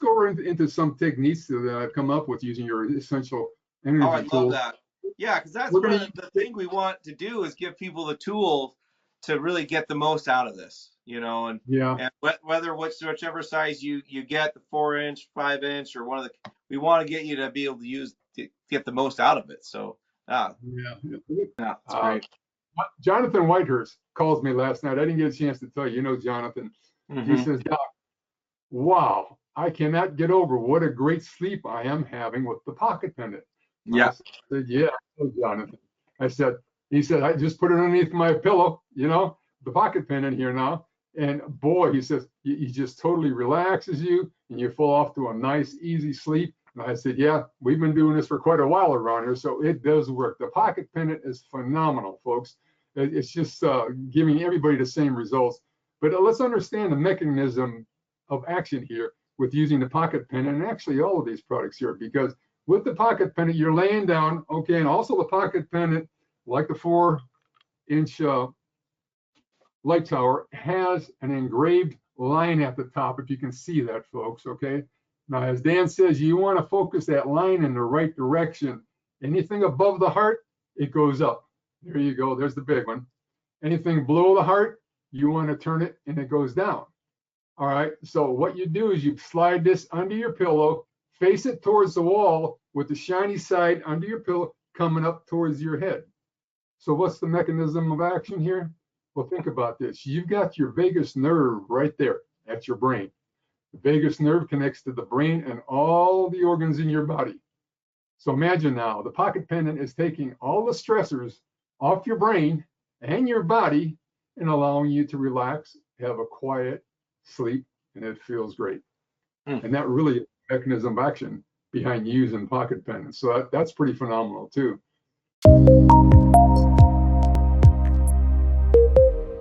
go over into some techniques that I've come up with using your essential energy Oh, I love tools. that. Yeah, because that's We're one going of the thing we want to do is give people the tools to really get the most out of this, and yeah, whether whichever size you get, the 4-inch, 5-inch, or one of the, we want to get you to be able to use to get the most out of it. So, yeah. yeah, it's Uh, great. Jonathan Whitehurst calls me last night. I didn't get a chance to tell you. You know Jonathan. He Hmm. says, Doc, wow, I cannot get over what a great sleep I am having with the pocket pendant. I Yeah. said, yeah, Jonathan. I said, he said, I just put it underneath my pillow, the pocket pendant here now. And boy, he says, he just totally relaxes you and you fall off to a nice, easy sleep. And I said, yeah, we've been doing this for quite a while around here, so it does work. The pocket pendant is phenomenal, folks. It's just giving everybody the same results. But let's understand the mechanism of action here with using the pocket pendant and actually all of these products here, because with the pocket pendant, you're laying down, okay, and also the pocket pendant, like the 4-inch light tower, has an engraved line at the top, if you can see that, folks, okay? Now, as Dan says, you want to focus that line in the right direction. Anything above the heart, it goes up. There you go, there's the big one. Anything below the heart, you want to turn it and it goes down. All right, so what you do is you slide this under your pillow, face it towards the wall with the shiny side under your pillow coming up towards your head. So what's the mechanism of action here? Well, think about this. You've got your vagus nerve right there at your brain. The vagus nerve connects to the brain and all the organs in your body. So imagine now, the pocket pendant is taking all the stressors off your brain and your body and allowing you to relax, have a quiet sleep, and it feels great. Mm. And that really is the mechanism of action behind using pocket pendants. So that's pretty phenomenal too.